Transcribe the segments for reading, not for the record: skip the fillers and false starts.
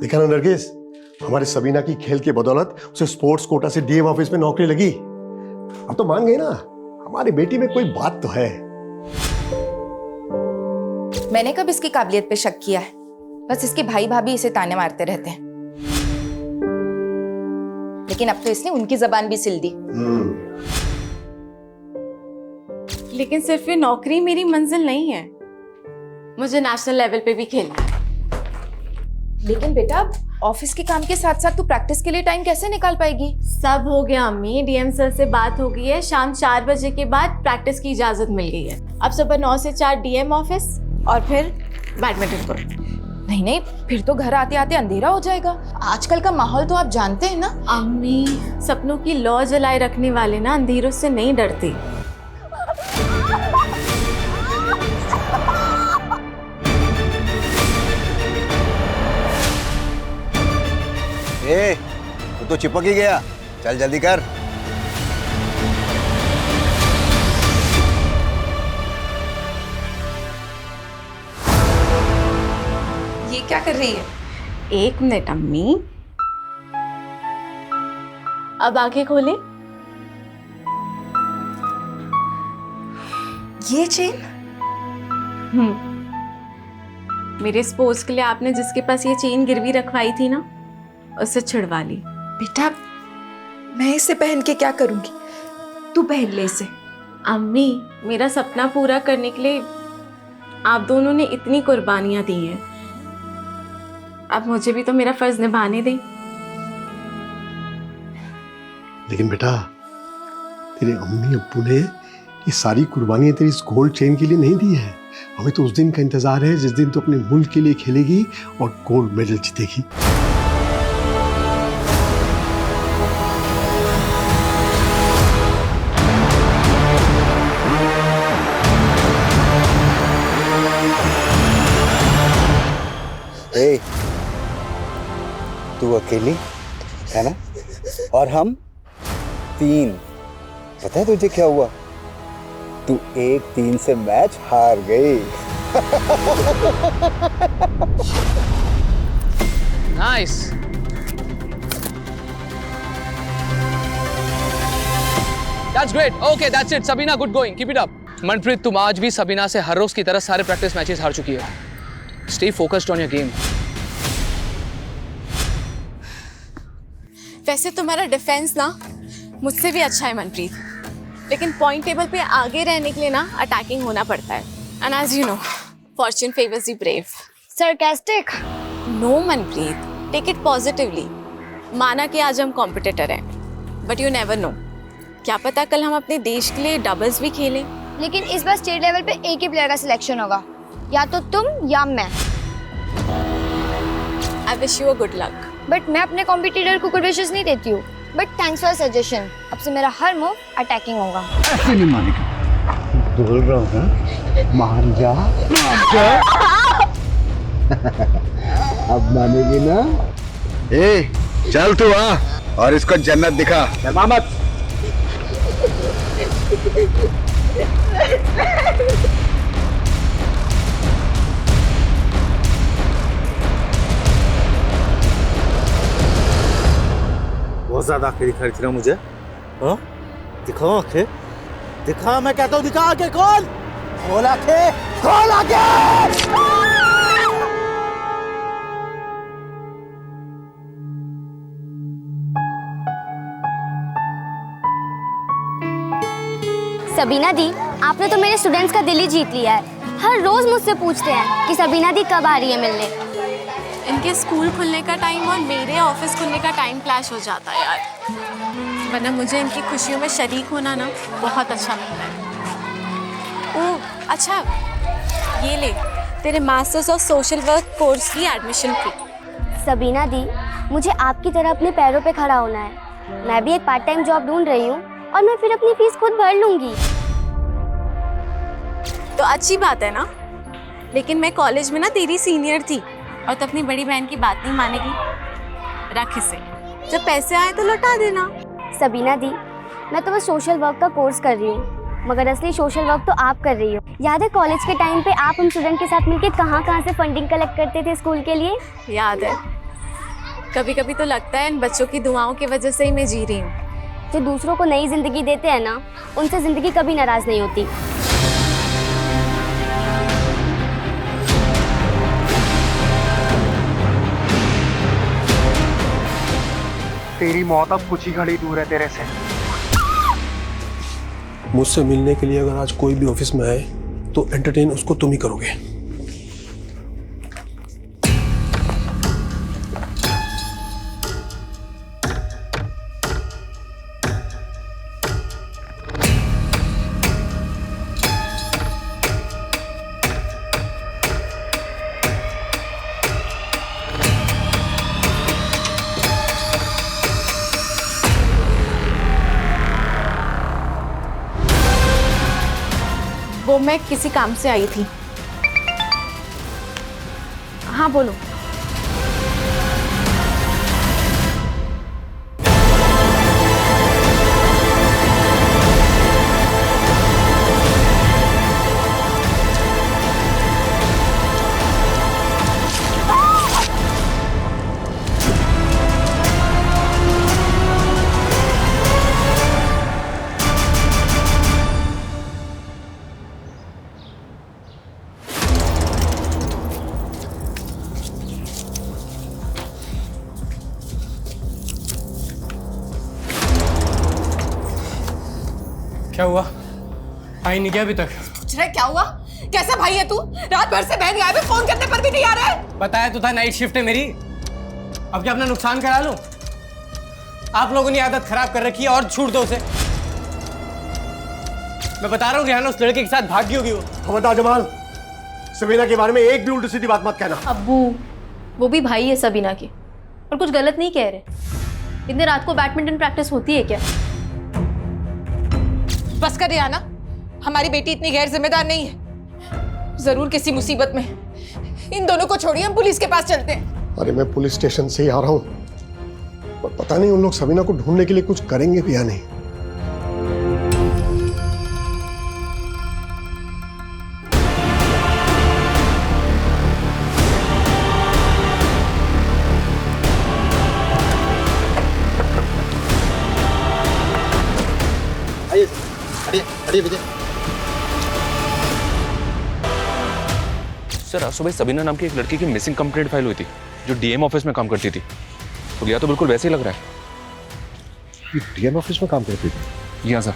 देखा ना नरगिस, हमारे सबीना की खेल की बदौलत उसे स्पोर्ट्स कोटा से डीएम ऑफिस में नौकरी लगी। अब तो मान गए ना, हमारी बेटी में कोई बात तो है। मैंने कब इसकी काबिलियत पे शक किया है? बस इसके भाई भाभी इसे ताने मारते रहते हैं, लेकिन अब तो इसने उनकी जबान भी सिल दी। लेकिन सिर्फ ये नौकरी मेरी मंजिल नहीं है, मुझे नेशनल लेवल पे भी खेलना है। लेकिन बेटा, ऑफिस के काम के साथ साथ तू प्रैक्टिस के लिए टाइम कैसे निकाल पाएगी? सब हो गया अम्मी, डीएम सर से बात हो गई है, शाम 4 बजे के बाद प्रैक्टिस की इजाजत मिल गई है। अब सुबह 9 से 4 डीएम ऑफिस और फिर बैडमिंटन कोर्ट। नहीं नहीं, फिर तो घर आते आते अंधेरा हो जाएगा। आजकल का माहौल तो आप जानते हैं ना। अम्मी, सपनों की लौ जलाए रखने वाले ना अंधेरों से नहीं डरते। तू तो चिपक ही गया, चल जल्दी कर। ये क्या कर रही है? 1 मिनट अम्मी, अब आंखें खोले। ये चेन? मेरे स्पोर्ट्स के लिए आपने जिसके पास ये चेन गिरवी रखवाई थी ना, उससे छुड़वा ली। बेटा, मैं इसे पहन के क्या करूंगी? तू पहन ले इसे। अम्मी, मेरा सपना पूरा करने के लिए आप दोनों ने इतनी कुर्बानियां दी हैं, अब मुझे भी तो मेरा फर्ज निभाने दें। लेकिन बेटा, तेरे अम्मी अब्बू ने ये सारी कुर्बानियां तेरी इस गोल्ड चेन के लिए नहीं दी है। हमें तो उस दिन का इंतजार है जिस दिन तू अपने मुल्क के लिए खेलेगी और गोल्ड मेडल जीतेगी। तू अकेली है ना, और हम 3। पता है तुझे क्या हुआ? तू 1-3 से मैच हार गई। Nice. That's great. Okay, that's it. Sabina, good going. Keep it up. Manpreet, तुम आज भी सबीना से हर रोज की तरह सारे प्रैक्टिस मैचेस हार चुकी हो। Stay focused on your game. वैसे तुम्हारा डिफेंस ना मुझसे भी अच्छा है मनप्रीत, लेकिन पॉइंट टेबल पे आगे रहने के लिए ना अटैकिंग होना पड़ता है। And as you know, fortune favours the brave. Sarcastic? No Manpreet, take it positively. माना कि आज हम कॉम्पिटिटर हैं, बट यू नेवर नो, क्या पता कल हम अपने देश के लिए डबल्स भी खेलें। लेकिन इस बार स्टेट लेवल पे एक ही प्लेयर का सिलेक्शन होगा, या तो तुम या मैं। I wish you a good luck. But मैं अपने कॉम्पिटिटर को गुड विशेस नहीं देती हूँ। But thanks for suggestion. अब से मेरा हर मूव अटैकिंग होगा। ऐसे नहीं मानेगा, बोल रहा हूँ ना, मान जा। अब मानेगी ना? चल तू आ और इसको जन्नत दिखा। मत। बहुत ज्यादा आंखें दिखा रही थी ना मुझे। हाँ, दिखाओ आंखें, दिखा, मैं कहता हूँ दिखा आंखें। खोल खोल आंखें, खोल आंखें। सबीना दी, आपने तो मेरे स्टूडेंट्स का दिल ही जीत लिया है। हर रोज मुझसे पूछते हैं कि सबीना दी कब आ रही है मिलने। इनके स्कूल खुलने का टाइम और मेरे ऑफिस खुलने का टाइम क्लैश हो जाता है यार, वरना मुझे इनकी खुशियों में शरीक होना ना बहुत अच्छा लगता है। ओह अच्छा, ये ले तेरे masters of social work course की एडमिशन फी। सबीना दी, मुझे आपकी तरह अपने पैरों पे खड़ा होना है। मैं भी एक पार्ट टाइम जॉब ढूंढ रही हूँ और मैं फिर अपनी फीस खुद भर लूंगी। तो अच्छी बात है ना, लेकिन मैं कॉलेज में ना तेरी सीनियर थी और तो अपनी बड़ी बहन की बात नहीं मानेगी। रख इसे, जब पैसे आए तो लौटा देना। सबीना दी, मैं तो बस सोशल वर्क का कोर्स कर रही हूँ, मगर असली सोशल वर्क तो आप कर रही हो। याद है कॉलेज के टाइम पे आप हम स्टूडेंट के साथ मिलकर कहाँ से फंडिंग कलेक्ट करते थे स्कूल के लिए? याद है, कभी कभी तो लगता है इन बच्चों की दुआओं की वजह से ही मैं जी रही हूँ। जो दूसरों को नई जिंदगी देते हैं ना, उनसे जिंदगी कभी नाराज नहीं होती। तेरी मौत अब कुछ ही घड़ी दूर है तेरे से। मुझसे मिलने के लिए अगर आज कोई भी ऑफिस में आए तो एंटरटेन उसको तुम ही करोगे। वो मैं किसी काम से आई थी। हाँ बोलो। क्या हुआ? आई नहीं क्या अभी तक? पूछ रहे क्या हुआ? कैसा भाई है तू? रात भर से बहन गायब है, फोन करने पर भी नहीं आ रहा है। बताया तो था नाइट शिफ्ट है मेरी। अब क्या अपना नुकसान करा लूं? आप लोगों ने आदत खराब कर रखी है और छूट दो उसे। मैं बता रहा हूँ रिहाना उस लड़के के साथ भागी होगी वो। खबरदार जमाल, सबीना के बारे में एक भी उल्टी सीधी बात मत कहना। अब्बू, वो भी भाई है सबीना के और कुछ गलत नहीं कह रहे। इतने रात को बैडमिंटन प्रैक्टिस होती है क्या? बस कर रिहाना, हमारी बेटी इतनी गैर जिम्मेदार नहीं है। जरूर किसी मुसीबत में। इन दोनों को छोड़िए, हम पुलिस के पास चलते हैं। अरे मैं पुलिस स्टेशन से ही आ रहा हूँ, पर पता नहीं उन लोग सबीना को ढूंढने के लिए कुछ करेंगे भी या नहीं। सर आज सुबह सबीना नाम की एक लड़की की मिसिंग कंप्लेंट फाइल हुई थी जो डीएम ऑफिस में काम करती थी। हुलिया तो बिल्कुल वैसे ही लग रहा है। डीएम ऑफिस में काम करती थी? जी हाँ सर।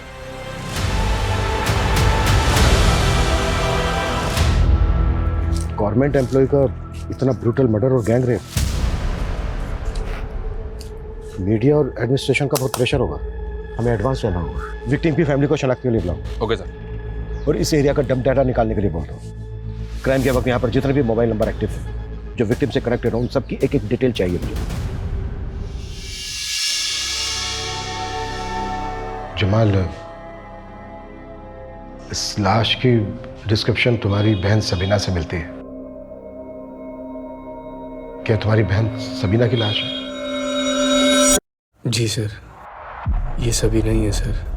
गवर्नमेंट एम्प्लॉय का इतना ब्रूटल मर्डर और गैंग रेप, मीडिया और एडमिनिस्ट्रेशन का बहुत प्रेशर होगा। हमें एडवांस रहना होगा। विक्टिम की फैमिली को शनाख्त के लिए बुलाओ। Okay sir. और इस एरिया का डंप डाटा निकालने के लिए बोल दो। क्राइम के वक्त यहाँ पर जितने भी मोबाइल नंबर एक्टिव है जो विक्टिम से कनेक्टेड हो, उन सबकी एक एक डिटेल चाहिए मुझे। जमाल, इस लाश की डिस्क्रिप्शन तुम्हारी बहन सबीना से मिलती है। क्या तुम्हारी बहन सबीना की लाश है? जी सर, ये सभी नहीं है सर।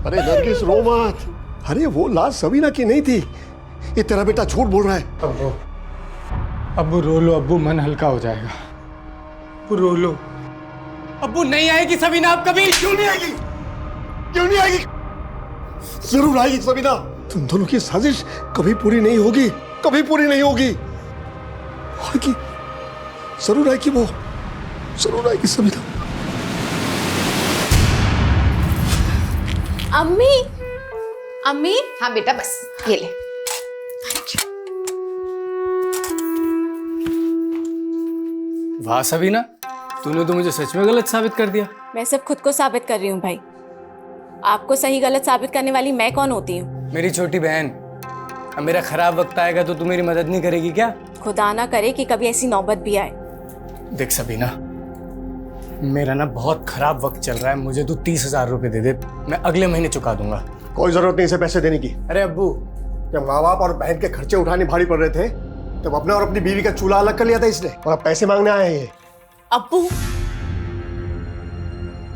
अरे नरगिस रो मत। अरे वो लाश सबीना की नहीं थी। ये तेरा बेटा झूठ बोल रहा है। अब्बू रो लो अब्बू, मन हल्का हो जाएगा। अब्बू रो लो। अब्बू नहीं आएगी सबीना अब कभी। क्यों नहीं आएगी? क्यों नहीं आएगी? जरूर आएगी सबीना। तुम दोनों की साजिश कभी पूरी नहीं होगी, कभी पूरी नहीं होगी। आएगी, जरूर आएगी, वो जरूर आएगी सबीना। अम्मी, अम्मी। हाँ बेटा, बस ये ले। वाह सबीना, तूने तो मुझे सच में गलत साबित कर दिया। मैं सिर्फ खुद को साबित कर रही हूँ भाई। आपको सही गलत साबित करने वाली मैं कौन होती हूँ? मेरी छोटी बहन। अब मेरा खराब वक्त आएगा तो तू मेरी मदद नहीं करेगी क्या? खुदा ना करे कि कभी ऐसी नौबत भी आए। देख सबीना, मेरा ना बहुत खराब वक्त चल रहा है। मुझे तू 30,000 रुपए दे दे, मैं अगले महीने चुका दूंगा। कोई जरूरत नहीं इसे पैसे देने की। अरे अब्बू, जब माँ बाप और बहन के खर्चे उठाने भारी पड़ रहे थे तब अपना और अपनी बीवी का चूल्हा अलग कर लिया था इसने, और अब पैसे मांगने आए हैं ये। अब्बू,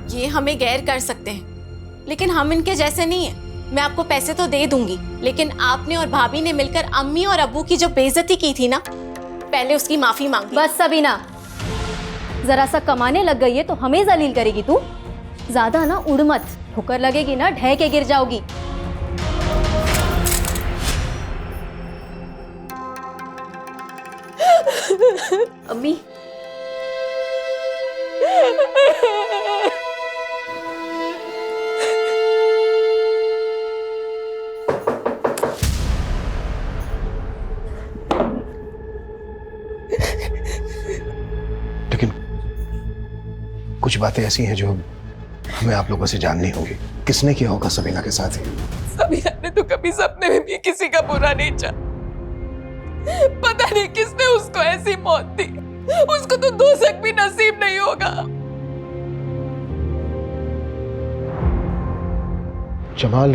ये हमें गैर कर सकते हैं, लेकिन हम इनके जैसे नहीं हैं। मैं आपको पैसे तो दे दूंगी, लेकिन आपने और भाभी ने मिलकर अम्मी और अब्बू की जो बेइज्जती की थी ना, पहले उसकी माफी मांगी। बस सबीना, जरा सा कमाने लग गई है तो हमें जलील करेगी तू। ज्यादा ना उड़ मत, ठोकर लगेगी ना ढह के गिर जाओगी। अम्मी, लेकिन कुछ बातें ऐसी हैं जो हमें आप लोगों से जाननी होगी। किसने किया होगा सबीना के साथ ही? सबीना ने तो कभी सपने में भी किसी का बुरा नहीं चाहा। पता नहीं किसने उसको ऐसी मौत दी, उसको तो दोज़ख भी नसीब नहीं होगा। जमाल,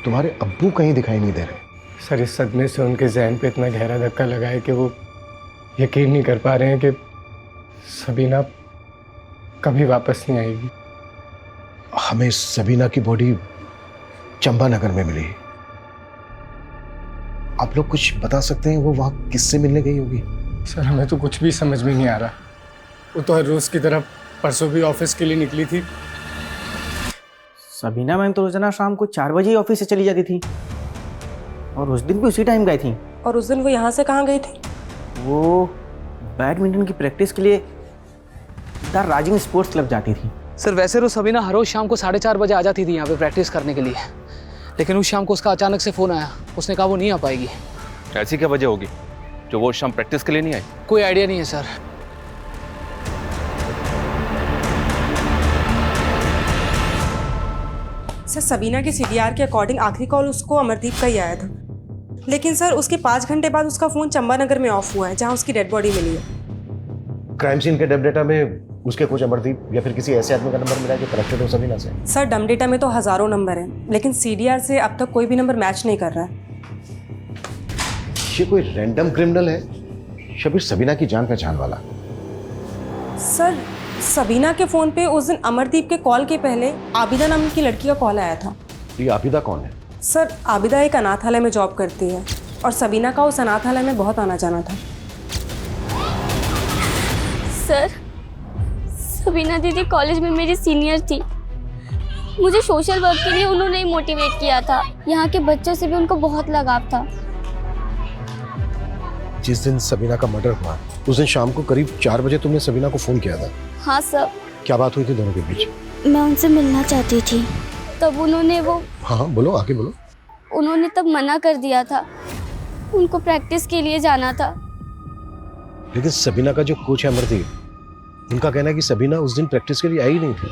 तुम्हारे अब्बू कहीं दिखाई नहीं दे रहे। सर, इस सदमे से उनके जहन पे इतना गहरा धक्का लगा है कि वो यकीन नहीं कर पा रहे हैं कि सबीना कभी वापस नहीं आएगी। हमें सबीना की बॉडी चंपानगर में मिली। आप लोग कुछ बता सकते हैं वो वहाँ किससे मिलने गई होगी? सर, हमें तो कुछ भी समझ में नहीं आ रहा। वो तो हर रोज़ की तरह परसों भी ऑफिस के लिए निकली थी। सबीना मैम तो रोजाना शाम को 4 बजे ही ऑफिस से चली जाती थी, और उस दिन भी उसी टाइम गई थी। और उस दिन वो यहाँ से कहाँ गई थी? वो बैडमिंटन की प्रैक्टिस के लिए द राजिंग स्पोर्ट्स क्लब जाती थी। सर वैसे तो सबीना हर रोज शाम को 4:30 बजे आ जाती थी यहाँ पे प्रैक्टिस करने के लिए, लेकिन उस शाम को उसका अचानक से फ़ोन आया। उसने कहा वो नहीं आ पाएगी। ऐसी क्या वजह होगी जो वो शाम प्रैक्टिस के लिए नहीं आई? कोई आइडिया नहीं है सर। सर, सबीना के सीडीआर के अकॉर्डिंग आखिरी कॉल उसको अमरदीप का ही आया था, लेकिन सर उसके 5 घंटे बाद उसका फ़ोन चंपानगर में ऑफ हुआ है, जहाँ उसकी डेड बॉडी मिली है। क्राइम सीन के डब डेटा में उसके कोच अमरदीप या फिर किसी ऐसे आदमी का नंबर मिला जो कनेक्टेड हो सबीना से? सर, डम डेटा में तो हज़ारों नंबर हैं, लेकिन सीडीआर से अब तक कोई भी नंबर मैच नहीं कर रहा है। ये कोई रैंडम क्रिमिनल है या फिर सबीना की जान पहचान वाला? सर, सबीना के फ़ोन पे उस दिन अमरदीप के कॉल के पहले आबिदा नाम की लड़की का कॉल आया था। ये आबिदा कौन है? सर, आबिदा एक अनाथालय में जॉब करती है और सबीना का उस अनाथालय में बहुत आना जाना था। सर, सबीना दीदी कॉलेज में मेरी सीनियर थी। मुझे सोशल वर्क के लिए उन्होंने ही मोटिवेट किया था। यहाँ के बच्चों से भी उनको बहुत लगाव था। जिस दिन सबीना का मर्डर हुआ उस दिन शाम को करीब 4 बजे तुमने सबीना को फोन किया था। हाँ सर। क्या बात हुई थी दोनों के बीच? मैं उनसे मिलना चाहती थी, तब उन्होंने हाँ बोलो, आगे बोलो। उन्होंने तब मना कर दिया था। उनको प्रैक्टिस के लिए जाना था। लेकिन सबीना का जो कोच है अमरदीप, उनका कहना है कि सबीना उस दिन प्रैक्टिस के लिए आई ही नहीं थी।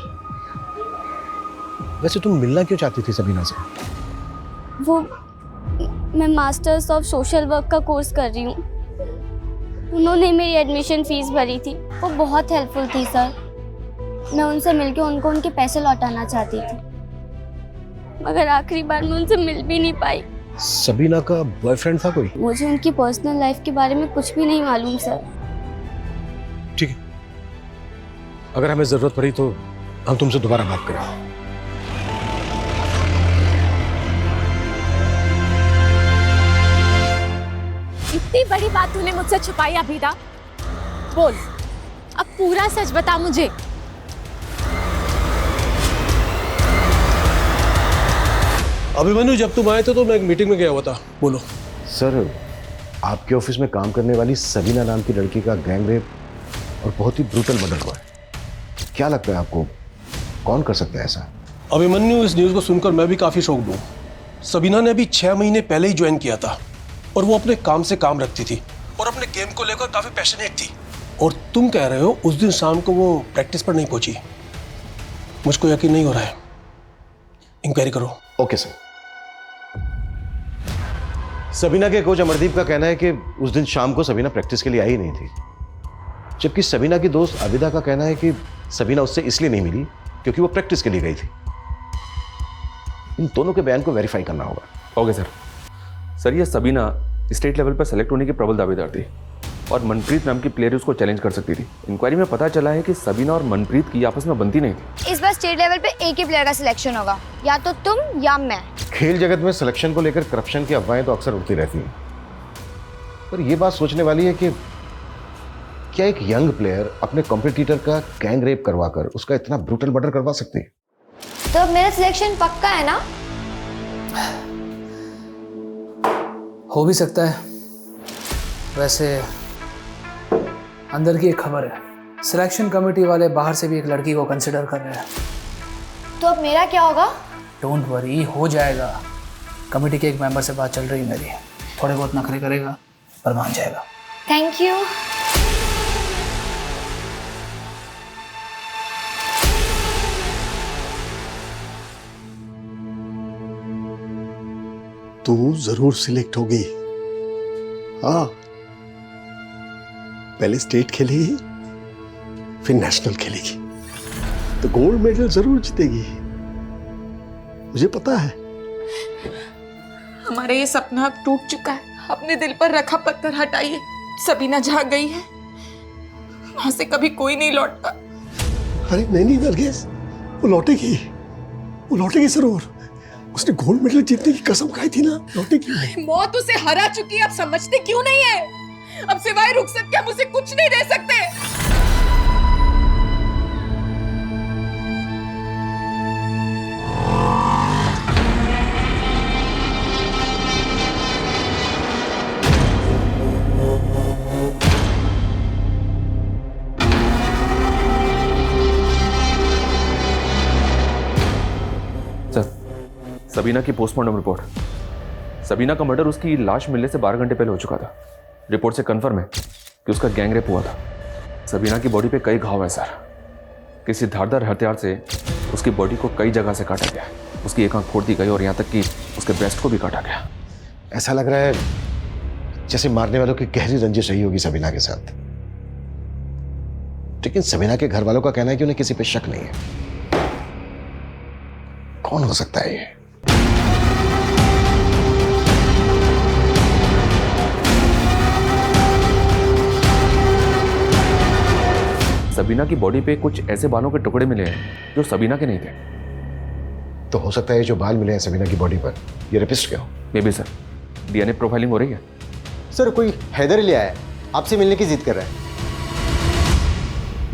वैसे तुम मिलना क्यों चाहती थी सबीना से? मैं मास्टर्स ऑफ सोशल वर्क का कोर्स कर रही हूँ। उन्होंने मेरी एडमिशन फीस भरी थी। वो बहुत हेल्पफुल थी सर। मैं उनसे मिलकर उनको उनके पैसे लौटाना चाहती थी, मगर आखिरी बार मैं उनसे मिल भी नहीं पाई। सबीना का बॉयफ्रेंड था कोई? मुझे उनकी पर्सनल लाइफ के बारे में कुछ भी नहीं मालूम सर। ठीक है, अगर हमें जरूरत पड़ी तो हम तुमसे दोबारा बात करें। इतनी बड़ी बात तूने मुझसे छुपाई अभिदा, बोल अब पूरा सच बता मुझे। अभिमन्यु, जब तुम आए थे तो मैं एक मीटिंग में गया हुआ था। बोलो। सर, आपके ऑफिस में काम करने वाली सबीना नाम की लड़की का गैंग रेप और बहुत ही ब्रूटल मर्डर हुआ है। क्या लगता है आपको, कौन कर सकता है ऐसा? अभिमन्यु, इस न्यूज़ को सुनकर मैं भी काफ़ी शॉक्ड हूँ। सबीना ने अभी 6 महीने पहले ही ज्वाइन किया था और वो अपने काम से काम रखती थी और अपने गेम को लेकर काफ़ी पैशनेट थी। और तुम कह रहे हो उस दिन शाम को वो प्रैक्टिस पर नहीं पहुंची। मुझको यकीन नहीं हो रहा है। इंक्वायरी करो। Okay sir. सबीना के कोच अमरदीप का कहना है कि उस दिन शाम को सबीना प्रैक्टिस के लिए आई ही नहीं थी, जबकि सबीना की दोस्त आबिदा का कहना है कि सबीना उससे इसलिए नहीं मिली क्योंकि वो प्रैक्टिस के लिए गई थी। इन दोनों के बयान को वेरीफाई करना होगा। Okay sir. सर, ये सबीना स्टेट लेवल पर सेलेक्ट होने की प्रबल दावेदार थी। और मनप्रीत नाम की प्लेयर उसको चैलेंज कर सकती थी। इंक्वायरी में पता चला है कि सबीना और मनप्रीत की आपस में बनती नहीं थी। इस बार स्टेट लेवल पे एक ही प्लेयर का सिलेक्शन होगा, या तो तुम या मैं। खेल जगत में सिलेक्शन को लेकर करप्शन की अफवाहें तो अक्सर उड़ती रहती हैं, पर यह बात सोचने वाली है कि क्या एक यंग प्लेयर अपने कॉम्पिटिटर का गैंग रेप करवाकर उसका इतना ब्रूटल मर्डर करवा सकती है? तो मेरा सिलेक्शन पक्का है ना? हो भी सकता है। वैसे अंदर की एक खबर है, सिलेक्शन कमेटी वाले बाहर से भी एक लड़की को कंसिडर कर रहे हैं। तो अब मेरा क्या होगा? डोंट वरी, हो जाएगा। कमेटी के एक मेंबर से बात चल रही है मेरी, थोड़े बहुत नखरे करेगा पर मान जाएगा। Thank you. तू जरूर सिलेक्ट होगी। हाँ, पहले स्टेट खेलेगी, फिर नेशनल खेलेगी, तो गोल्ड मेडल जरूर जीतेगी, मुझे पता है। हमारा ये सपना अब टूट चुका है। अपने दिल पर रखा पत्थर हटाइए। सबीना जहाँ गई है वहां से कभी कोई नहीं लौटता। अरे नहीं नरगिस, वो लौटेगी जरूर। उसने गोल्ड मेडल जीतने की कसम खाई थी ना, लौटेगी। मौत उसे हरा चुकी है, अब समझते क्यों नहीं है? अब सिवाय रुखसत के हम उसे कुछ नहीं दे सकते। सबीना की पोस्टमार्टम रिपोर्ट। सबीना का मर्डर उसकी लाश मिलने से 12 घंटे पहले हो चुका था। रिपोर्ट से कंफर्म है कि उसका गैंग रेप हुआ था। सबीना की बॉडी पे कई घाव है सर। किसी धारदार हथियार से उसकी बॉडी को कई जगह से काटा गया। उसकी एक आंख फोड़ दी गई और यहाँ तक कि उसके ब्रेस्ट को भी काटा गया। ऐसा लग रहा है जैसे मारने वालों की गहरी रंजिश रही होगी सबीना के साथ। लेकिन सबीना के घर वालों का कहना है कि उन्हें किसी पे शक नहीं है। कौन हो सकता है ये? सबीना की बॉडी पे कुछ ऐसे बालों के टुकड़े मिले हैं जो सबीना के नहीं थे। तो हो सकता है जो बाल मिले हैं सबीना की बॉडी पर ये रेपिस्ट के हो। May be sir. DNA profiling हो रही है। सर कोई हैदर लिया है, आपसे मिलने की जिद कर रहा है।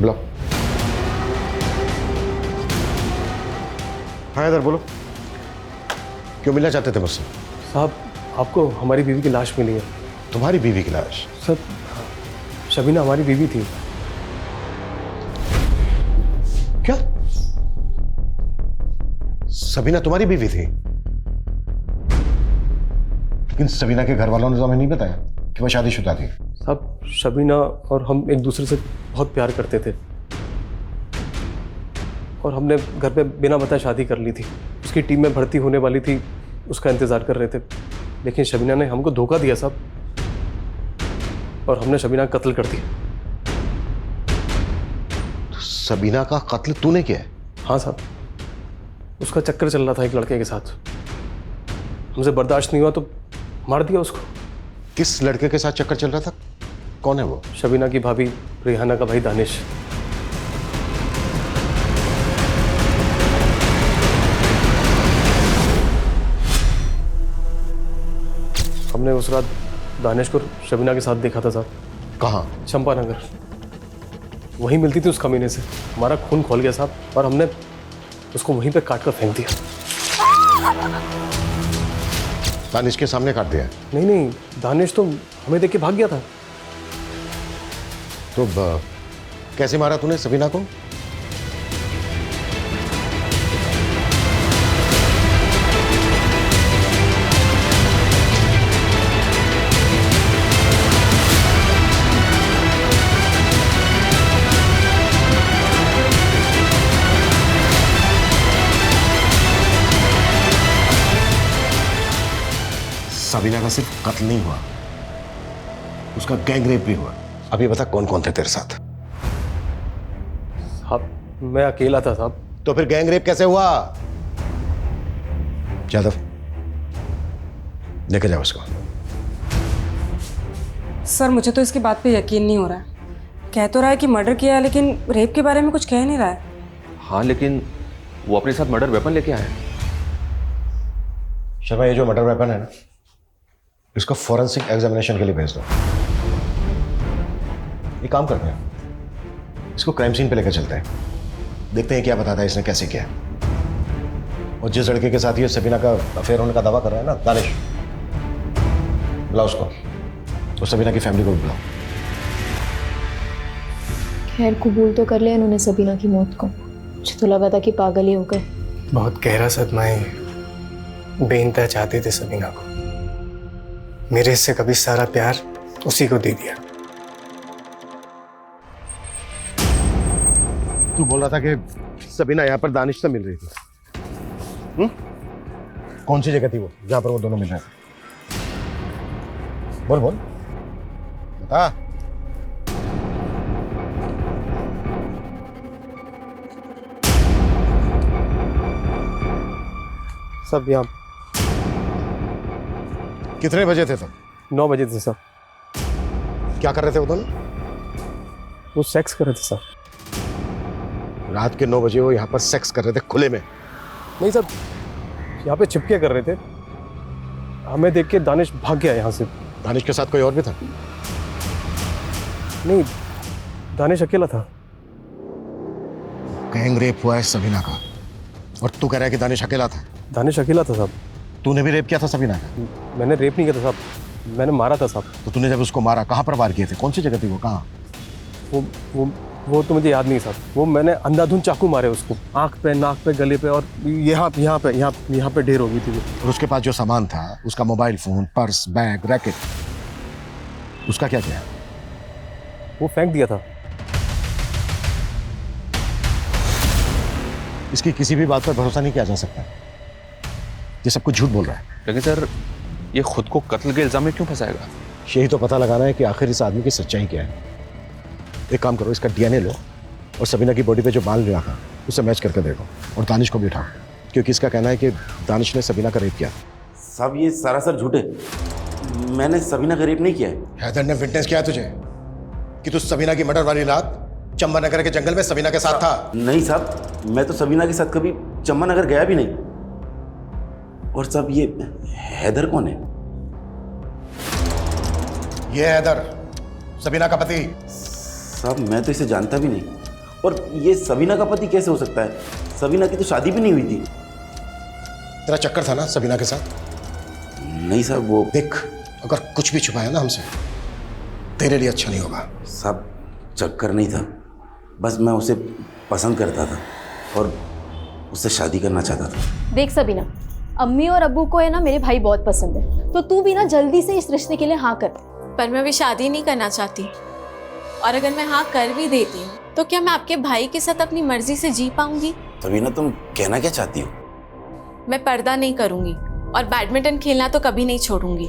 ब्लॉक। हाँ हैदर बोलो, क्यों मिलना चाहते थे मुझसे? साहब आपको हमारी बीवी की लाश मिली है। तुम्हारी बीवी की लाश? सर शबीना हमारी बीवी थी। क्या? सबीना तुम्हारी बीवी थी? लेकिन सबीना के घर वालों ने तो हमें नहीं बताया कि वो शादीशुदा थी। साहब शबीना और हम एक दूसरे से बहुत प्यार करते थे और हमने घर पे बिना बताए शादी कर ली थी। उसकी टीम में भर्ती होने वाली थी, उसका इंतजार कर रहे थे, लेकिन शबीना ने हमको धोखा दिया साहब और हमने शबीना का कत्ल कर दिया। तो सबीना का कत्ल तूने किया है? हाँ साहब, उसका चक्कर चल रहा था एक लड़के के साथ, हमसे बर्दाश्त नहीं हुआ तो मार दिया उसको। किस लड़के के साथ चक्कर चल रहा था? कौन है वो? शबीना की भाभी रेहाना का भाई दानिश। हमने उस रात दानिश को शबीना के साथ देखा था साहब। कहाँ? चंपानगर। वहीं मिलती थी उस कमीने से। हमारा खून खोल गया साहब और हमने उसको वहीं पे काट कर फेंक दिया। दानिश के सामने काट दिया? नहीं, दानिश तो हमें देख के भाग गया था। तो कैसे मारा तूने सबीना को? सबीना का सिर्फ कत्ल नहीं हुआ, उसका गैंग रेप भी हुआ। अभी बता कौन कौन थे तेरे साथ? साहब मैं अकेला था साहब। तो फिर गैंग रेप कैसे हुआ? यादव लेके जाओ उसको। सर मुझे तो इसकी बात पे यकीन नहीं हो रहा है। कह तो रहा है कि मर्डर किया है, लेकिन रेप के बारे में कुछ कह नहीं रहा है। हाँ, लेकिन वो अपने साथ मर्डर वेपन लेके आया है। शर्मा, ये जो मर्डर वेपन है ना, इसको फॉरेंसिक एग्जामिनेशन के लिए भेज दो। ये काम करते हैं, इसको क्राइम सीन पे लेकर चलते हैं, देखते हैं क्या बताता है इसने कैसे किया। और जिस लड़के के साथ ये सबीना का अफेयर होने का दावा कर रहा है ना, दानिश, बुलाओ उसको, और सबीना की फैमिली को भी बुलाओ। खैर कबूल तो कर लिया इन्होंने सबीना की मौत को। मुझे तो लगा था कि पागल ही हो गए। बहुत गहरा सदमा है, बेइंतहा चाहते थे सबीना को। मेरे से कभी सारा प्यार उसी को दे दिया। तू बोल रहा था कि सबीना यहाँ पर दानिश से मिल रही थी। कौन सी जगह थी वो जहां पर वो दोनों मिल रहे थे? बोल बोल, बता। सब यहाँ। कितने बजे थे तुम? 9 बजे थे सर। क्या कर रहे थे वो दोनों? वो सेक्स कर रहे थे सर। रात के 9 बजे वो यहाँ पर सेक्स कर रहे थे खुले में? नहीं सर, यहाँ पे छिपके कर रहे थे। हमें देख के दानिश भाग गया यहाँ से। दानिश के साथ कोई और भी था? नहीं, दानिश अकेला था। गैंग रेप हुआ है सबीना का, और तू कह रहा है कि दानिश अकेला था? दानिश अकेला था साहब। तूने भी रेप किया था सबीना का? मैंने रेप नहीं किया था साहब, मैंने मारा था साहब। तो तूने जब उसको मारा, कहाँ पर वार किए थे? कौन सी जगह थी वो? कहाँ? वो तो मुझे याद नहीं साहब। वो मैंने अंधाधुंध चाकू मारे उसको, आंख पे, नाक पे, गले पे, और यहाँ पे ढेर हो गई थी वो। और उसके पास जो सामान था, उसका mobile phone, purse, bag, racket, उसका क्या किया? वो फेंक दिया था। इसकी किसी भी बात पर भरोसा नहीं किया जा सकता। ये सब कुछ झूठ बोल रहा है। लेकिन सर, ये खुद को कत्ल के इल्जाम में क्यों फंसाएगा? यही तो पता लगाना है कि आखिर इस आदमी की सच्चाई क्या है। एक काम करो, इसका डीएनए लो और सबीना की बॉडी पे जो बाल मिला था उससे मैच करके देखो, और दानिश को भी उठाओ, क्योंकि इसका कहना है कि दानिश ने सबीना का रेप किया। साहब ये सरासर झूठ है, मैंने सबीना का रेप नहीं किया है। हैदर ने विटनेस किया तुझे कि तू सबीना की मर्डर वाली रात चंबा के जंगल में सबीना के साथ था? नहीं साहब, मैं तो सबीना के साथ कभी चंबा नगर गया भी नहीं। और साहब ये हैदर कौन है? ये हैदर सबीना का पति। साहब मैं तो इसे जानता भी नहीं, और ये सबीना का पति कैसे हो सकता है? सबीना की तो शादी भी नहीं हुई थी। तेरा चक्कर था ना सबीना के साथ? नहीं साहब, वो देख, अगर कुछ भी छुपाया ना हमसे, तेरे लिए अच्छा नहीं होगा। साहब चक्कर नहीं था, बस मैं उसे पसंद करता था और उससे शादी करना चाहता था। देख सबीना, अम्मी और अब्बू को है ना मेरे भाई बहुत पसंद है, तो तू भी ना जल्दी से इस रिश्ते के लिए हाँ कर। पर मैं अभी शादी नहीं करना चाहती, और अगर मैं हाँ कर भी देती हूँ तो क्या मैं आपके भाई के साथ अपनी मर्जी से जी पाऊंगी? सबीना तुम कहना क्या चाहती हो? मैं पर्दा नहीं करूंगी और बैडमिंटन खेलना तो कभी नहीं छोड़ूंगी।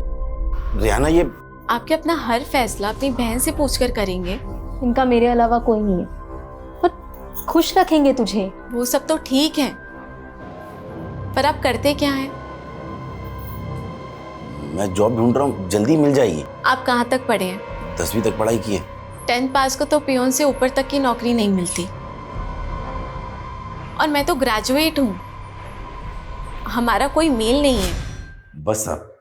रियाना, ये आपके अपना हर फैसला अपनी बहन से पूछकर करेंगे। इनका मेरे अलावा कोई नहीं है, और खुश रखेंगे तुझे। वो सब तो ठीक है, पर आप करते क्या हैं? मैं जॉब ढूंढ रहा हूँ, जल्दी मिल जाएगी। आप कहाँ तक पढ़े हैं? 10वीं तक पढ़ाई की है। 10th पास को तो पियोन से ऊपर तक की नौकरी नहीं मिलती, और मैं तो ग्रेजुएट हूँ। हमारा कोई मेल नहीं है। बस साहब,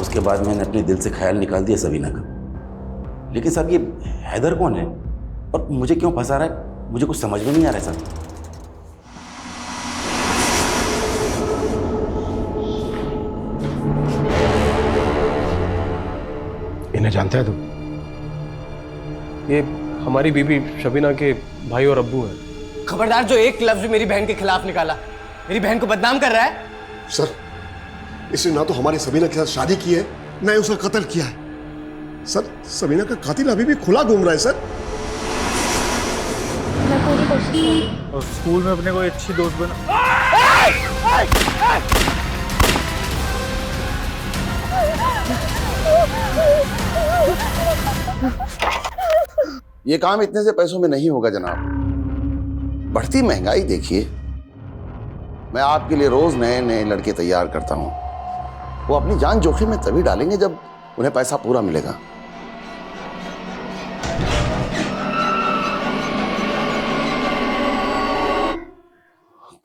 उसके बाद मैंने अपने दिल से ख्याल निकाल दिया सबीना का। लेकिन साहब ये हैदर कौन है और मुझे क्यों फंसा रहा है? मुझे कुछ समझ में नहीं आ रहा है साहब। इन्हें जानते हैं तुम? ये हमारी बीबी शबीना के भाई और अब्बू हैं। खबरदार, जो एक लफ्ज मेरी बहन के खिलाफ निकाला, मेरी बहन को बदनाम कर रहा है। सर, इसने ना तो हमारी सबीना के साथ शादी की है, ना ही उसका कत्ल किया है। सर, सबीना का कातिल अभी भी खुला घूम रहा है सर। मैं पूरी कोशिश और स्कूल में अपने कोई अच्छी दोस्त बना। ये काम इतने से पैसों में नहीं होगा जनाब। बढ़ती महंगाई देखिए, मैं आपके लिए रोज नए नए लड़के तैयार करता हूँ। वो अपनी जान जोखिम में तभी डालेंगे जब उन्हें पैसा पूरा मिलेगा।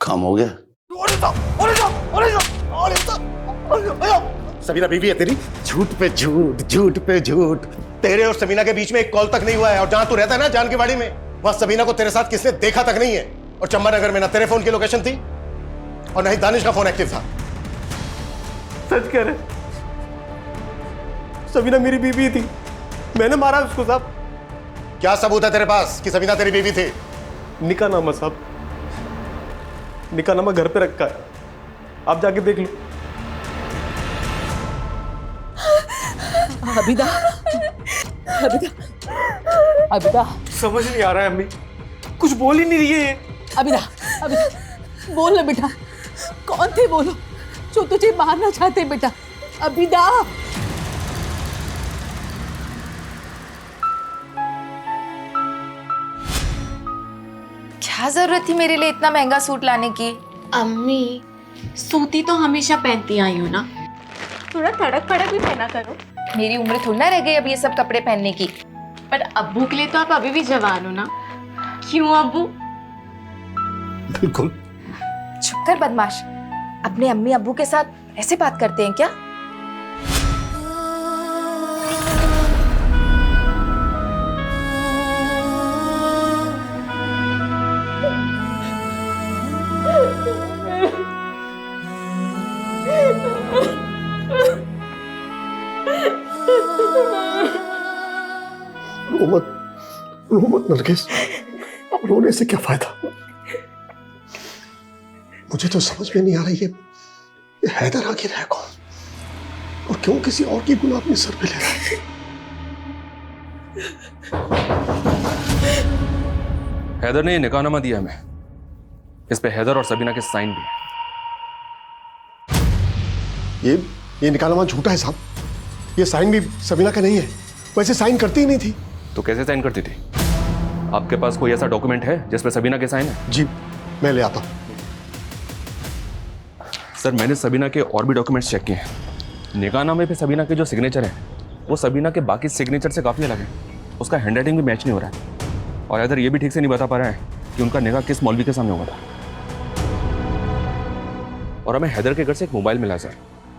काम हो गया। सबीना बीवी है तेरी, झूठ पे झूठ, झूठ पे झूठ। तेरे और सबीना के बीच में एक कॉल तक नहीं हुआ है, और जहां तू रहता है ना जानकीवाड़ी में, वहां सबीना को तेरे साथ किसने देखा तक नहीं है। और चंपानगर में ना तेरे फोन की लोकेशन थी और ना ही दानिश का फोन एक्टिव था। सच कह रहे, सबीना मेरी बीवी थी, मैंने मारा उसको साहब। क्या सबूत है तेरे पास कि सबीना तेरी बीवी थी? निकाहनामा साहब, निकाहनामा घर पे रखा है, आप जाके देख लो। अबिदा, अबिदा, अबिदा, समझ नहीं आ रहा है अम्मी, कुछ बोल ही नहीं रही है ये। अबिदा, अबिदा, बोल ना बेटा, कौन थे बोलो जो तुझे मारना चाहते बेटा? अबिदा, क्या जरूरत थी मेरे लिए इतना महंगा सूट लाने की? अम्मी, सूती तो हमेशा पहनती आई हो ना, थोड़ा तड़क फड़क भी पहना करो। मेरी उम्र थोड़ी ना रह गई अब ये सब कपड़े पहनने की। पर अब्बू के लिए तो आप अभी भी जवान हो ना, क्यों अब्बू? बिल्कुल। चुप कर बदमाश, अपने अम्मी अब्बू के साथ ऐसे बात करते हैं क्या? रो मत नरगिस, अब रोने से क्या फायदा? मुझे तो समझ में नहीं आ रही है ये हैदर आखिर है कौन, और क्यों किसी और की गुनाह अपने सर पे ले रहा है? हैदर ने ये निकाहनामा दिया हमें, इस पे हैदर और सबीना के साइन भी है। ये निकाहनामा झूठा है साहब, ये साइन भी सबीना का नहीं है, वैसे साइन करती ही नहीं थी। तो कैसे साइन करती थी? आपके पास कोई ऐसा डॉक्यूमेंट है जिस पे सबीना के साइन है? जी, मैं ले आता हूं। सर, मैंने सबीना के और भी डॉक्यूमेंट्स चेक किए हैं। निकाहनामे पे सबीना के जो सिग्नेचर है वो सबीना के बाकी सिग्नेचर से काफ़ी अलग है, उसका हैंडराइटिंग भी मैच नहीं हो रहा है, और हैदर ये भी ठीक से नहीं बता पा रहा है कि उनका निकाह किस मौलवी के सामने हुआ था। और हमें हैदर के घर से एक मोबाइल मिला सर,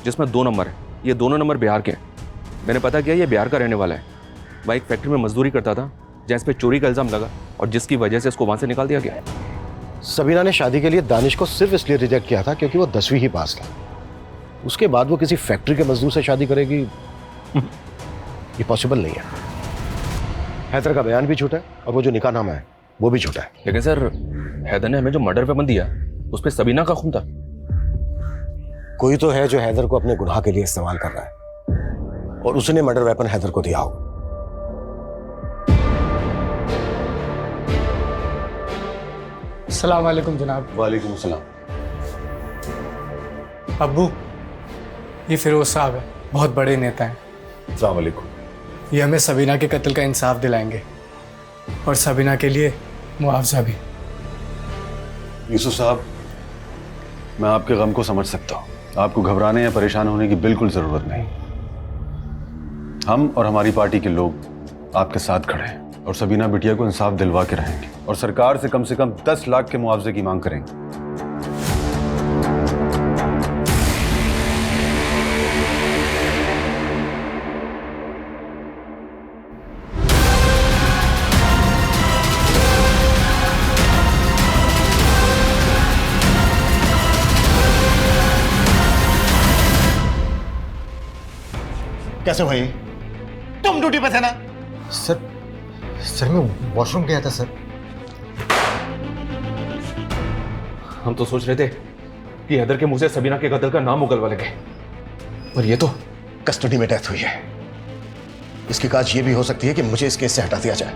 जिसमें 2 नंबर है, ये दोनों नंबर बिहार के हैं। मैंने पता किया ये बिहार का रहने वाला है, वह एक फैक्ट्री में मजदूरी करता था जहाँ इस पर चोरी का इल्ज़ाम लगा और जिसकी वजह से इसको वहाँ से निकाल दिया गया। सबीना ने शादी के लिए दानिश को सिर्फ इसलिए रिजेक्ट किया था क्योंकि वो 10वीं ही पास था। उसके बाद वो किसी फैक्ट्री के मजदूर से शादी करेगी, ये पॉसिबल नहीं है। हैदर का बयान भी झूठा है और वो जो निकाहनामा है वो भी झूठा है। लेकिन सर, हैदर ने हमें जो मर्डर वेपन दिया उस पर सबीना का खून था। कोई तो है जो हैदर को अपने गुनाह के लिए इस्तेमाल कर रहा है, और उसने मर्डर वेपन हैदर को दिया होगा। अस्सलाम वालेकुम जनाब। वालेकुम सलाम। अब्बू, ये फिरोज साहब है, बहुत बड़े नेता हैं। अस्सलाम वालेकुम। ये हमें सबीना के कत्ल का इंसाफ दिलाएंगे और सबीना के लिए मुआवजा भी। यूसुफ साहब, मैं आपके गम को समझ सकता हूँ, आपको घबराने या परेशान होने की बिल्कुल जरूरत नहीं। हम और हमारी पार्टी के लोग आपके साथ खड़े हैं और सबीना बिटिया को इंसाफ दिलवा के रहेंगे और सरकार से कम 10 लाख के मुआवजे की मांग करेंगे। कैसे भाई? तुम ड्यूटी पे थे ना? सर मैं वॉशरूम गया था सर। हम तो सोच रहे थे कि हैदर के मुंह से सबीना के कत्ल का नाम उगलवा लेंगे, पर ये तो कस्टडी में डेथ हुई है। इसकी काज ये भी हो सकती है कि मुझे इस केस से हटा दिया जाए,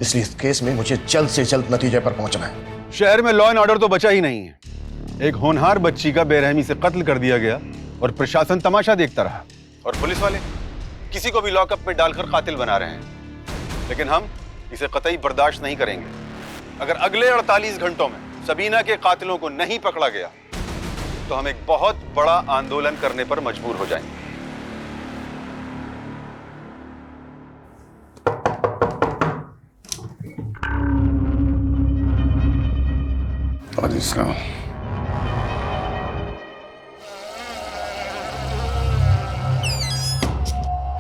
इसलिए इस केस में मुझे जल्द से जल्द नतीजे पर पहुंचना है। शहर में लॉ एंड ऑर्डर तो बचा ही नहीं है। एक होनहार बच्ची का बेरहमी से कत्ल कर दिया गया और प्रशासन तमाशा देखता रहा, और पुलिस वाले किसी को भी लॉकअप में डालकर कातिल बना रहे हैं। लेकिन हम इसे कतई बर्दाश्त नहीं करेंगे। अगर अगले 48 घंटों में सबीना के कातिलों को नहीं पकड़ा गया तो हम एक बहुत बड़ा आंदोलन करने पर मजबूर हो जाएंगे। वालेकुम सलाम।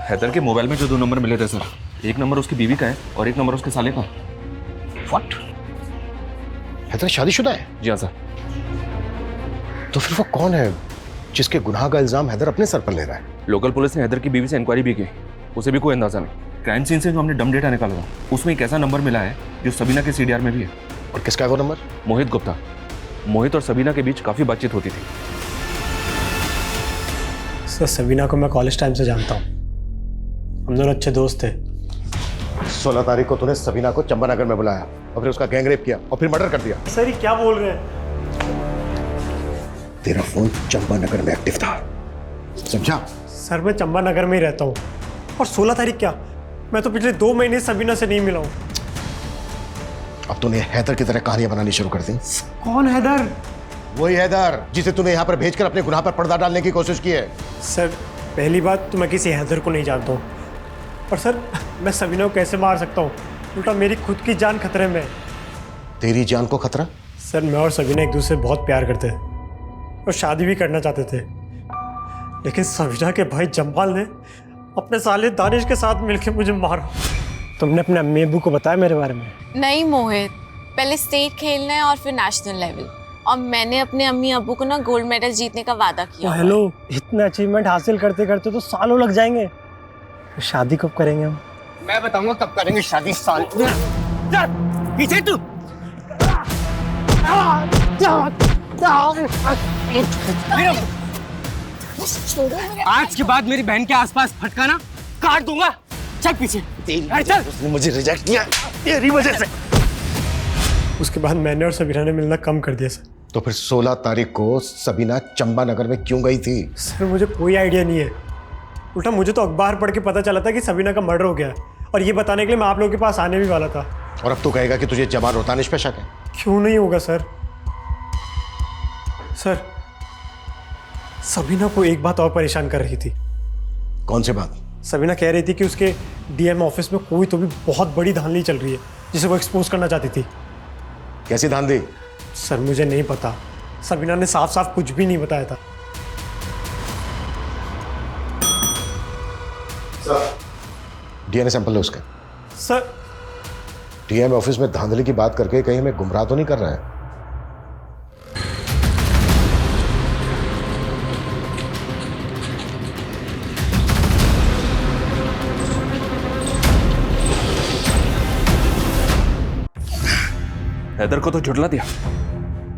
हैदर के मोबाइल में जो 2 नंबर मिले थे सर, एक नंबर उसकी बीवी का है और एक नंबर उसके साले का। व्हाट? हैदर शादीशुदा है? जी हाँ सर। तो फिर वो कौन है जिसके गुनाह का इल्जाम हैदर अपने सर पर ले रहा है? लोकल पुलिस ने हैदर की बीवी से इंक्वायरी भी की, उसे भी कोई अंदाजा नहीं। क्राइम सीन से जो हमने डम डेटा निकाला उसमें एक ऐसा नंबर मिला है जो सबीना के सीडीआर में भी है। और किसका है वो नंबर? मोहित गुप्ता। मोहित और सबीना के बीच काफी बातचीत होती थी। सर सबीना को मैं कॉलेज टाइम से जानता हूँ, हम दोनों अच्छे दोस्त थे। 16 तारीख को तूने सबीना को चंपानगर में बुलाया और फिर उसका गैंगरेप किया और फिर मर्डर कर दिया। सर ये क्या बोल रहे हैं? तेरा फोन चंपानगर में एक्टिव था, समझा? सर मैं चंपानगर में ही रहता हूँ। और 16 तारीख क्या, मैं तो पिछले 2 महीने सबीना से नहीं मिला हूँ। अब तूने हैदर की तरह कहानियां बनानी शुरू कर दी। कौन हैदर? वही हैदर जिसे तूने यहाँ पर भेजकर अपने गुनाह पर पर्दा डालने की कोशिश की है। सर पहली बात तो मैं किसी हैदर को नहीं जानता हूँ, और सर मैं सबीना को कैसे मार सकता हूँ? उल्टा मेरी खुद की जान खतरे में है। तेरी जान को खतरा? सर मैं और सबीना एक दूसरे से बहुत प्यार करते हैं और शादी भी करना चाहते थे, लेकिन सबीना के भाई जम्बाल ने अपने साले दानिश के साथ मिलकर मुझे मारा। तुमने अपने अम्मी अब्बू को बताया मेरे बारे में? नहीं मोहित, पहले स्टेट खेलना है और फिर नेशनल लेवल, और मैंने अपने अम्मी अब्बू को ना गोल्ड मेडल जीतने का वादा किया। हेलो, इतने अचीवमेंट हासिल करते करते तो सालों लग जाएंगे, तो शादी कब करेंगे हम? मैं बताऊंगा कब करेंगे शादी। साल पीछे तू। आज के बाद मेरी बहन के आसपास फटकाना काट दूंगा। चल पीछे। चल। उसने मुझे रिजेक्ट किया तेरी वजह से। उसके बाद मैंने और सबीना ने मिलना कम कर दिया सर। तो फिर 16 तारीख को सबीना चंपानगर में क्यों गई थी? सर मुझे कोई आइडिया नहीं है, उल्टा मुझे तो अखबार पढ़ के पता चला था कि सबीना का मर्डर हो गया, और ये बताने के लिए मैं आप लोगों के पास आने भी वाला था। और अब तू कहेगा कि तुझे जमाल और दानिश पे शक है? क्यों नहीं होगा सर। सर सबीना को एक बात और परेशान कर रही थी। कौन सी बात? सबीना कह रही थी कि उसके डीएम ऑफिस में कोई तो भी बहुत बड़ी धांधली चल रही है जिसे वो एक्सपोज करना चाहती थी। कैसी धांधली? सर मुझे नहीं पता, सबीना ने साफ साफ कुछ भी नहीं बताया था। सर डीएनए सैंपल लो उसका। सर डीएम ऑफिस में धांधली की बात करके कहीं हमें गुमराह तो नहीं कर रहा है? हैदर को तो झुठला दिया,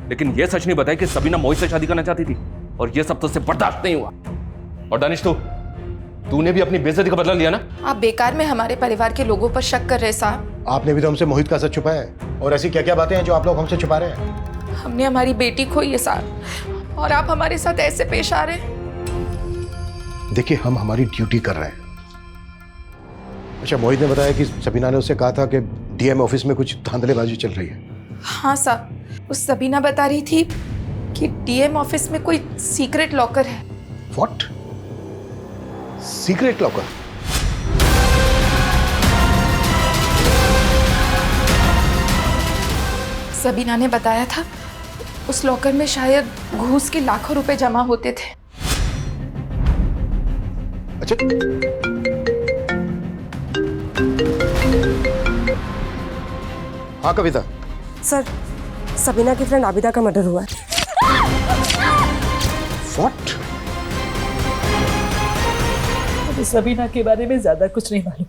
लेकिन यह सच नहीं बताया कि सबीना मोहित से शादी करना चाहती थी, और यह सब तो उससे बर्दाश्त नहीं हुआ। और दानिश तूने भी अपनी बेइज्जती का बदला लिया ना? आप बेकार में हमारे परिवार के लोगों पर शक कर रहे साहब। आपने भी तो हमसे मोहित का सच छुपाया है, और ऐसी क्या क्या बातें हैं जो आप लोग हमसे छुपा रहे हैं? हमने हमारी बेटी खोई है साहब, और आप हमारे साथ ऐसे पेश आ रहे हैं। देखिए हम हमारी ड्यूटी कर रहे हैं। अच्छा, मोहित ने बताया कि सबीना ने उससे कहा था कि डीएम ऑफिस में कुछ धांधलेबाजी चल रही है। हाँ साहब, उस सबीना बता रही थी कि डीएम ऑफिस में कोई सीक्रेट लॉकर है। व्हाट? Secret locker? सबीना ने बताया था उस लॉकर में शायद घूस के लाखों रुपए जमा होते थे। अच्छा, हाँ कविता। सर सबीना की फ्रेंड आबिदा का मर्डर हुआ है। व्हाट? मुझे सबीना के बारे में ज्यादा कुछ नहीं मालूम,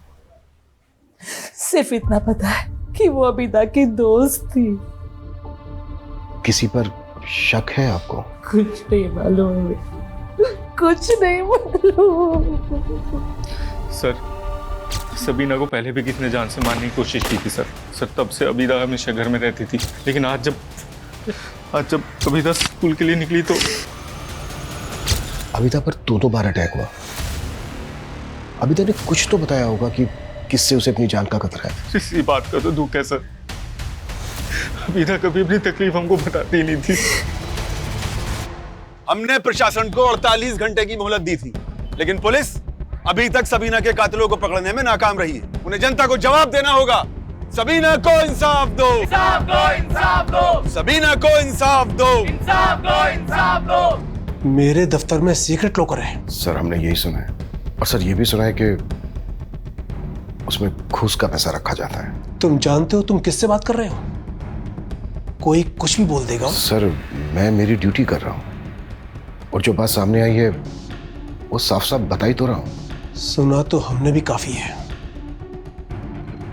सिर्फ इतना पता है कि वो आबिदा की दोस्त थी। किसी पर शक है आपको? कुछ नहीं मालूम, कुछ नहीं मालूम। सर सबीना को पहले भी किसी ने जान से मारने की कोशिश की थी सर। तब से आबिदा हमेशा घर में रहती थी, लेकिन आज जब आबिदा स्कूल के लिए निकली तो आबिदा पर 2 बार अटैक हुआ। आबिदा ने कुछ तो बताया होगा कि किससे उसे अपनी जान का खतरा है। इसी बात का तो दुख है सर, आबिदा कभी अपनी तकलीफ हमको बताती ही नहीं थी। हमने प्रशासन को 48 घंटे की मोहलत दी थी, लेकिन पुलिस अभी तक सबीना के कातिलों को पकड़ने में नाकाम रही है। उन्हें जनता को जवाब देना होगा। सबीना को इंसाफ दो, इंसाफ दो, इंसाफ दो, सबीना को इंसाफ दो, इंसाफ दो, इंसाफ दो। मेरे दफ्तर में सीक्रेट लॉकर है। सर हमने यही सुना है, और सर ये भी सुना है कि उसमें घूस का पैसा रखा जाता है। तुम जानते हो तुम किससे बात कर रहे हो? कोई कुछ भी बोल देगा। सर मैं मेरी ड्यूटी कर रहा हूं, और जो बात सामने आई है वो साफ साफ बता ही तो रहा हूं। सुना तो हमने भी काफी है।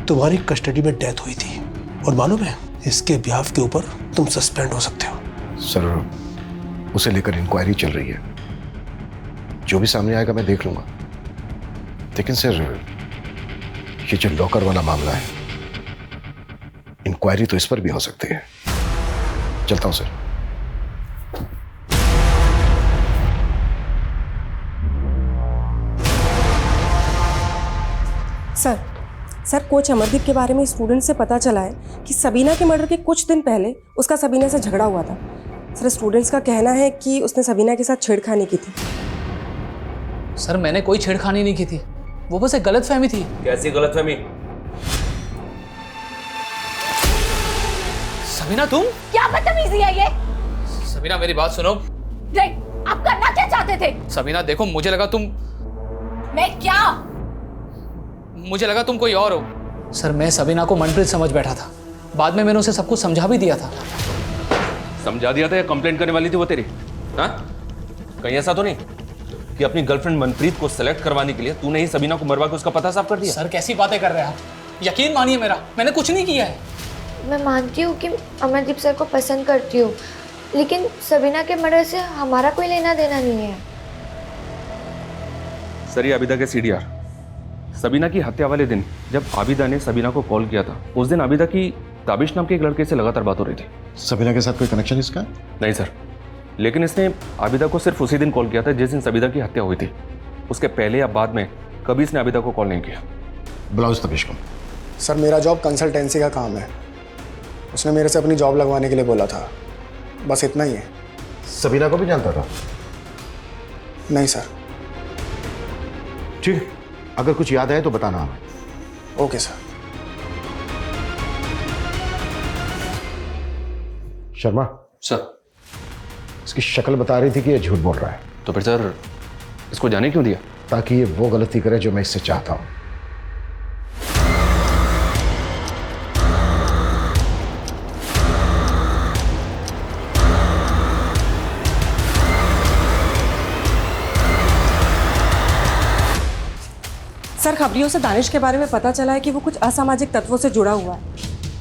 तुम्हारी कस्टडी में डेथ हुई थी, और मालूम है इसके ब्याह के ऊपर तुम सस्पेंड हो सकते हो। सर उसे लेकर इंक्वायरी चल रही है, जो भी सामने आएगा मैं देख लूंगा। लेकिन सर ये जो लॉकर वाला मामला है, इंक्वायरी तो इस पर भी हो सकती है। चलता हूं सर। सर कोच अमरदीप के बारे में स्टूडेंट से पता चला है कि सबीना के मर्डर के कुछ दिन पहले उसका सबीना से झगड़ा हुआ था। सर स्टूडेंट्स का कहना है कि उसने सबीना के साथ छेड़खानी की थी। सर मैंने कोई छेड़खानी नहीं की थी, वो बस एक गलतफहमी थी। कैसी गलतफहमी? सबीना तुम? क्या बदतमीजी है ये? सबीना मेरी बात सुनो। आप करना क्या चाहते थे? सबीना देखो, मुझे लगा तुम कोई और हो। सर मैं सबीना को मनप्रीत समझ बैठा था, बाद में मैंने उसे सब कुछ समझा भी दिया था। समझा दिया था या कंप्लेंट करने वाली थी वो तेरी? हाँ, कहीं ऐसा तो नहीं कि अपनी गर्लफ्रेंड मनप्रीत को सेलेक्ट करवाने के लिए तूने ही सबीना को मरवा के उसका पता साफ कर दिया? सर कैसी बातें कर रहे हैं आप? यकीन मानिए मेरा, मैंने कुछ नहीं किया है। मैं मानती हूँ कि अमरदीप सर को पसंद करती हूँ, लेकिन सबीना के मर्डर से हमारा कोई लेना देना नहीं है। सर ये आबिदा के सीडीआर। सबीना की हत्या वाले दिन जब आबिदा ने सबीना को कॉल किया था, उस दिन आबिदा की ताबिश नाम के एक लड़के से लगातार बात हो रही थी। सबीना के साथ कोई कनेक्शन इसका? नहीं सर, लेकिन इसने आबिदा को सिर्फ उसी दिन कॉल किया था जिस दिन सबीना की हत्या हुई थी। उसके पहले या बाद में कभी इसने आबिदा को कॉल नहीं किया। बुलाओ इस ताबिश को। सर मेरा जॉब कंसल्टेंसी का काम है, उसने मेरे से अपनी जॉब लगवाने के लिए बोला था, बस इतना ही है। सबीना को भी जानता था? नहीं सर। ठीक, अगर कुछ याद आए तो बताना हमें। Okay sir. शर्मा सर, इसकी शक्ल बता रही थी कि ये झूठ बोल रहा है। तो फिर सर इसको जाने क्यों दिया? ताकि ये वो गलती करे जो मैं इससे चाहता हूं। सर खबरियों से दानिश के बारे में पता चला है कि वो कुछ असामाजिक तत्वों से जुड़ा हुआ है,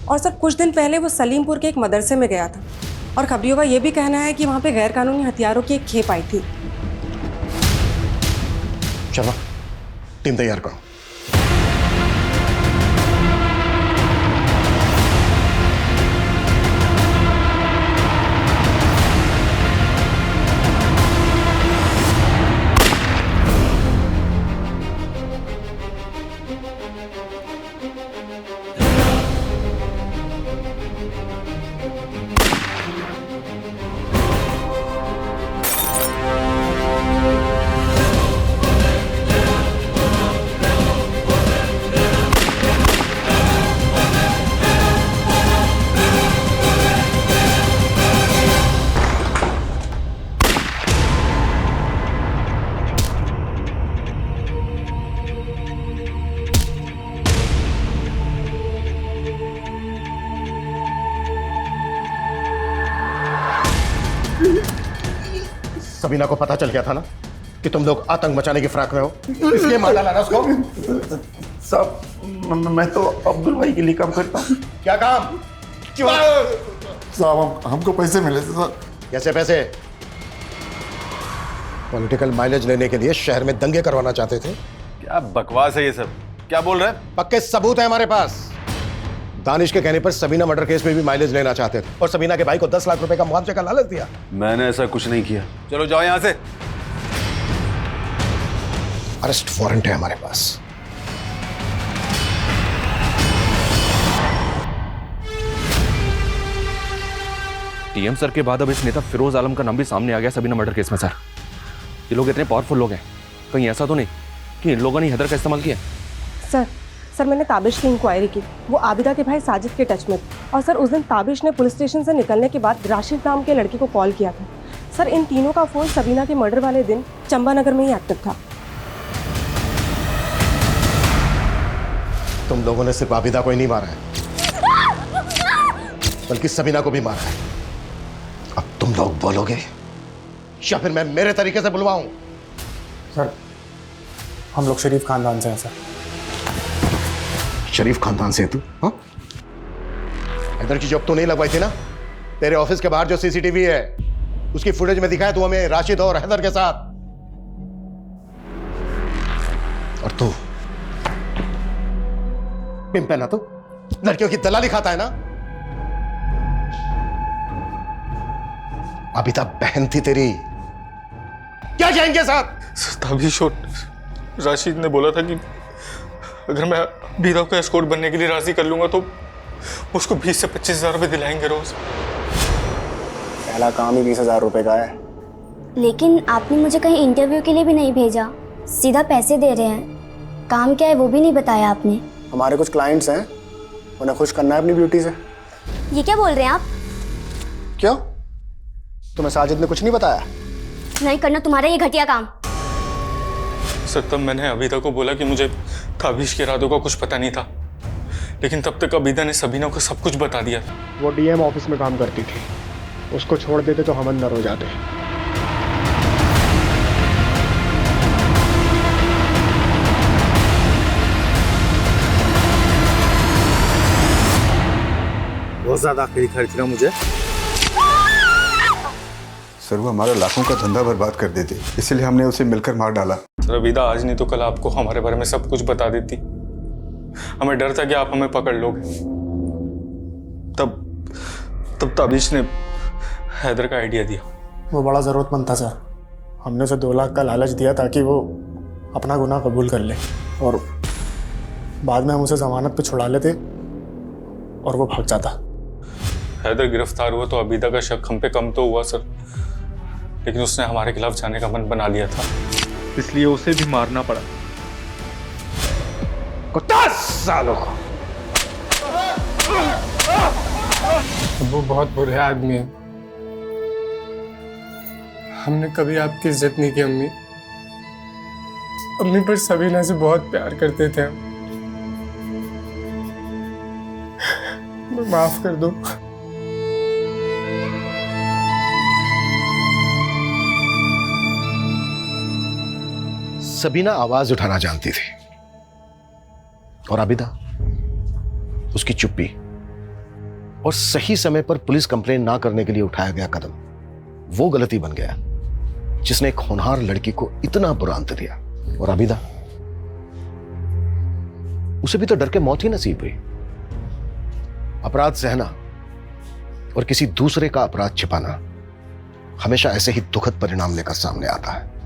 और सर कुछ दिन पहले वो सलीमपुर के एक मदरसे में गया था, और खबरियों का ये भी कहना है कि वहाँ पे गैरकानूनी हथियारों की एक खेप आई थी। शर्मा, टीम तैयार करो। सबीना को पता चल गया था ना कि तुम लोग आतंक मचाने की फिराक में हो, इसलिए मार डाला ना उसको। साहब मैं तो अब्दुल भाई के लिए काम करता हूँ। क्या काम? क्यों? साहब हमको पैसे मिले थे सर। कैसे पैसे? पॉलिटिकल माइलेज लेने के लिए शहर में दंगे करवाना चाहते थे? क्या बकवास है ये सब? क्या बोल रहे हैं? पक्के सबूत है हमारे पास। दानिश के कहने पर सबीना मर्डर केस में भी माइलेज लेना चाहते थे, और सबीना के भाई को 10 लाख रुपए का मुआवजे का लालच दिया। मैंने ऐसा कुछ नहीं किया। चलो जाओ यहां से। अरेस्ट वारंट है हमारे पास। टीएम सर के बाद अब इस नेता फिरोज आलम का नाम भी सामने आ गया सबीना मर्डर केस में। सर ये लोग इतने पावरफुल लोग हैं, कहीं ऐसा तो नहीं कि इन लोगों ने हैदर का इस्तेमाल किया? सर सर मैंने ताबिश की इंक्वायरी की, वो आबिदा के भाई साजिद के टच में थे। और सर उस दिन ताबिश ने पुलिस स्टेशन से निकलने के बाद राशिद नाम के लड़के को कॉल किया था। सर इन तीनों का फ़ोन सबीना के मर्डर वाले दिन चंबानगर में ही एक्टिव था। तुम लोगों ने सिर्फ आबिदा को ही नहीं मारा है, बल्कि सबीना को भी मारा है। अब तुम लोग बोलोगे या फिर मैं मेरे तरीके से बुलवाऊं? सर हम लोग शरीफ खानदान से हैं सर। शरीफ खानदान से है तू? हाँ, इधर की जॉब तो नहीं लगवाई थी ना? तेरे ऑफिस के बाहर जो सीसीटीवी है उसकी फुटेज में दिखाया तू हमें राशिद और हैदर के साथ। और तू पिंप है ना, तू लड़कियों की दलाली खाता है ना? अबिता बहन थी तेरी, क्या जाएंगे साथ? ताबिश और राशिद ने बोला था कि अगर मैं अबिदा को एस्कॉर्ट बनने के लिए राजी कर लूंगा तो उसको 20 से 25,000 रुपए दिलाएंगे रोज। पहला काम ही 20,000 रुपए का है। लेकिन आपने मुझे कहीं इंटरव्यू के लिए भी नहीं भेजा, सीधा पैसे दे रहे हैं। काम क्या है वो भी नहीं बताया आपने। हमारे कुछ क्लाइंट्स हैं, उन्हें खुश करना है अपनी ब्यूटी से। ये क्या बोल रहे हैं आप? क्यों, तुम्हें साजिद ने कुछ नहीं बताया? नहीं करना तुम्हारा ये घटिया काम। सर तब मैंने अबिदा को बोला कि मुझे ताबिश के इरादों का कुछ पता नहीं था, लेकिन तब तक अबिदा ने सबीना को सब कुछ बता दिया था। वो डीएम ऑफिस में काम करती थी, उसको छोड़ देते तो हम अंदर हो जाते। बहुत ज्यादा आखिरी खर्च रहा मुझे। सर वो हमारा लाखों का धंधा बर्बाद कर देती, इसलिए हमने उसे मिलकर मार डाला। सर अबिदा आज नहीं तो कल आपको हमारे बारे में सब कुछ बता देती। हमें डर था कि आप हमें पकड़ लोगे। तब ताबिश ने हैदर का आइडिया दिया। वो बड़ा ज़रूरतमंद था सर, हमने उसे 2 लाख का लालच दिया ताकि वो अपना गुनाह कबूल कर ले, और बाद में हम उसे जमानत पे छुड़ा लेते और वो भाग जाता। हैदर गिरफ्तार हुआ तो अबिदा का शक हम पे कम तो हुआ सर, लेकिन उसने हमारे खिलाफ जाने का मन बना लिया था, इसलिए उसे भी मारना पड़ा। 10 सालों को। वो बहुत बुरे आदमी है, हमने कभी आपकी इज्जत नहीं की। अम्मी पर सबीना से बहुत प्यार करते थे हम। माफ कर दो। सबीना आवाज उठाना जानती थी, और आबिदा उसकी चुप्पी और सही समय पर पुलिस कंप्लेंट ना करने के लिए उठाया गया कदम वो गलती बन गया जिसने एक होनहार लड़की को इतना बुरा अंत दिया। और आबिदा, उसे भी तो डर के मौत ही नसीब हुई। अपराध सहना और किसी दूसरे का अपराध छिपाना हमेशा ऐसे ही दुखद परिणाम लेकर सामने आता है।